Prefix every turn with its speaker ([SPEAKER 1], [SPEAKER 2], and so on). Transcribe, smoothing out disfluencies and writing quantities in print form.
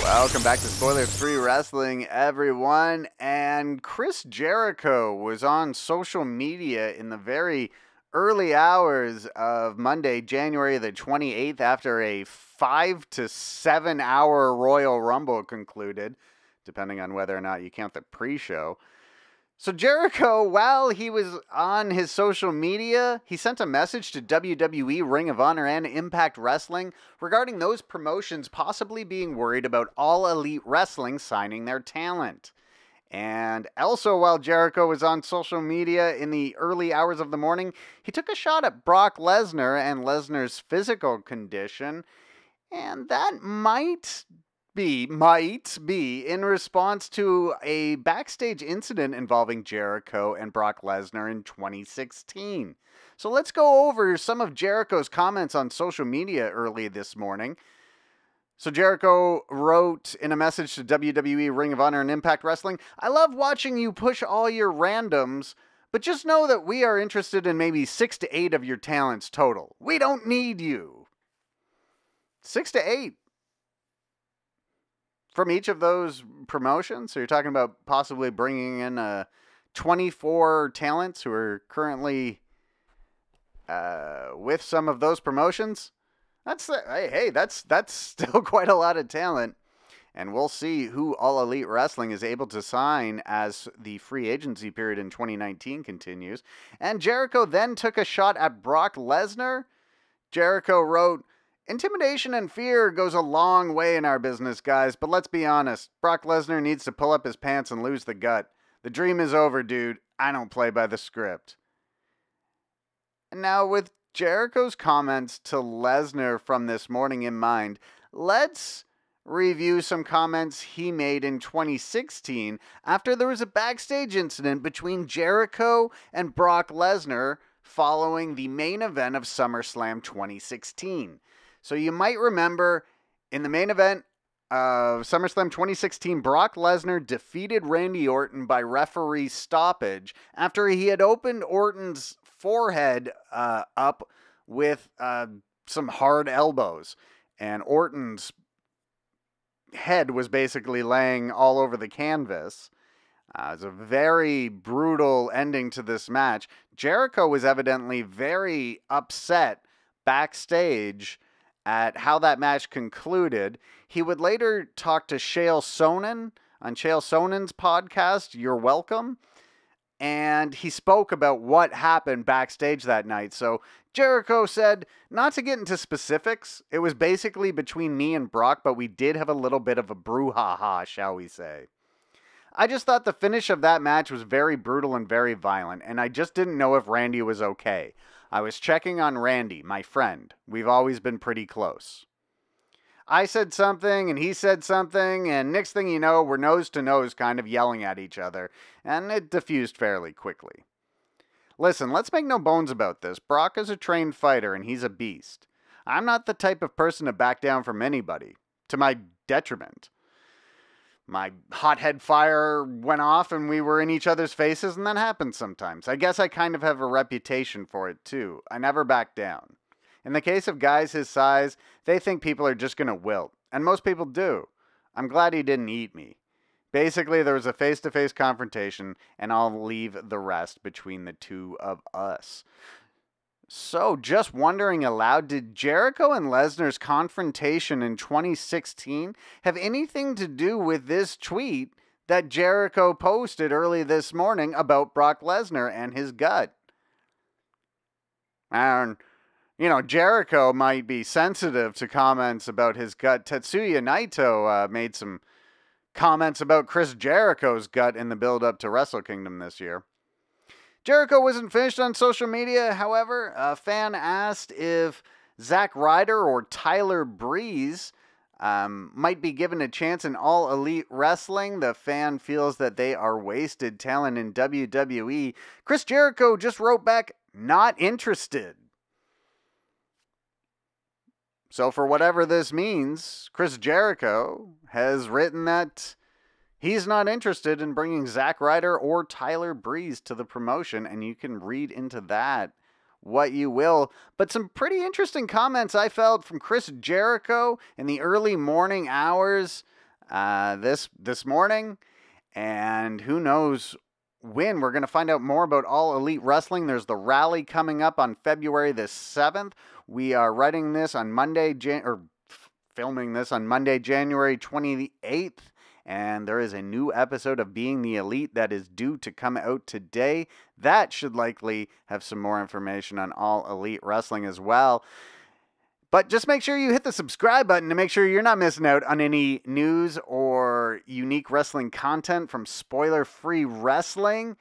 [SPEAKER 1] Welcome back to Spoiler-Free Wrestling, everyone. And Chris Jericho was on social media in the very early hours of Monday, January the 28th, after a 5 to 7 hour Royal Rumble concluded, depending on whether or not you count the pre-show. So Jericho, while he was on his social media, he sent a message to WWE, Ring of Honor, and Impact Wrestling regarding those promotions possibly being worried about All Elite Wrestling signing their talent. And also, while Jericho was on social media in the early hours of the morning, he took a shot at Brock Lesnar and Lesnar's physical condition, and that might be in response to a backstage incident involving Jericho and Brock Lesnar in 2016. So let's go over some of Jericho's comments on social media early this morning. So Jericho wrote in a message to WWE, Ring of Honor, and Impact Wrestling, "I love watching you push all your randoms, but just know that we are interested in maybe 6 to 8 of your talents total. We don't need you." 6 to 8. From each of those promotions? So you're talking about possibly bringing in 24 talents who are currently with some of those promotions? That's still quite a lot of talent. And we'll see who All Elite Wrestling is able to sign as the free agency period in 2019 continues. And Jericho then took a shot at Brock Lesnar. Jericho wrote, "Intimidation and fear goes a long way in our business, guys, but let's be honest. Brock Lesnar needs to pull up his pants and lose the gut. The dream is over, dude. I don't play by the script." And now, with Jericho's comments to Lesnar from this morning in mind, let's review some comments he made in 2016 after there was a backstage incident between Jericho and Brock Lesnar following the main event of SummerSlam 2016. So you might remember in the main event of SummerSlam 2016, Brock Lesnar defeated Randy Orton by referee stoppage after he had opened Orton's forehead up with some hard elbows. And Orton's head was basically laying all over the canvas. It was a very brutal ending to this match. Jericho was evidently very upset backstage at how that match concluded. He would later talk to Chael Sonnen on Chael Sonnen's podcast, You're Welcome, and he spoke about what happened backstage that night. So Jericho said, not to get into specifics, it was basically between me and Brock, but we did have a little bit of a brouhaha, shall we say. I just thought the finish of that match was very brutal and very violent, and I just didn't know if Randy was okay. I was checking on Randy, my friend. We've always been pretty close. I said something, and he said something, and next thing you know, we're nose to nose kind of yelling at each other, and it diffused fairly quickly. Listen, let's make no bones about this. Brock is a trained fighter, and he's a beast. I'm not the type of person to back down from anybody, to my detriment. My hothead fire went off and we were in each other's faces, and that happens sometimes. I guess I kind of have a reputation for it too. I never back down. In the case of guys his size, they think people are just going to wilt, and most people do. I'm glad he didn't eat me. Basically, there was a face-to-face confrontation, and I'll leave the rest between the two of us. So, just wondering aloud, did Jericho and Lesnar's confrontation in 2016 have anything to do with this tweet that Jericho posted early this morning about Brock Lesnar and his gut? And, Jericho might be sensitive to comments about his gut. Tetsuya Naito made some comments about Chris Jericho's gut in the build-up to Wrestle Kingdom this year. Jericho wasn't finished on social media, however. A fan asked if Zack Ryder or Tyler Breeze might be given a chance in All Elite Wrestling. The fan feels that they are wasted talent in WWE. Chris Jericho just wrote back, not interested. So for whatever this means, Chris Jericho has written that he's not interested in bringing Zack Ryder or Tyler Breeze to the promotion, and you can read into that what you will. But some pretty interesting comments I felt from Chris Jericho in the early morning hours this morning, and who knows when we're going to find out more about All Elite Wrestling. There's the rally coming up on February the 7th. We are writing this on Monday, filming this on Monday, January 28th. And there is a new episode of Being the Elite that is due to come out today. That should likely have some more information on All Elite Wrestling as well. But just make sure you hit the subscribe button to make sure you're not missing out on any news or unique wrestling content from Spoiler Free Wrestling.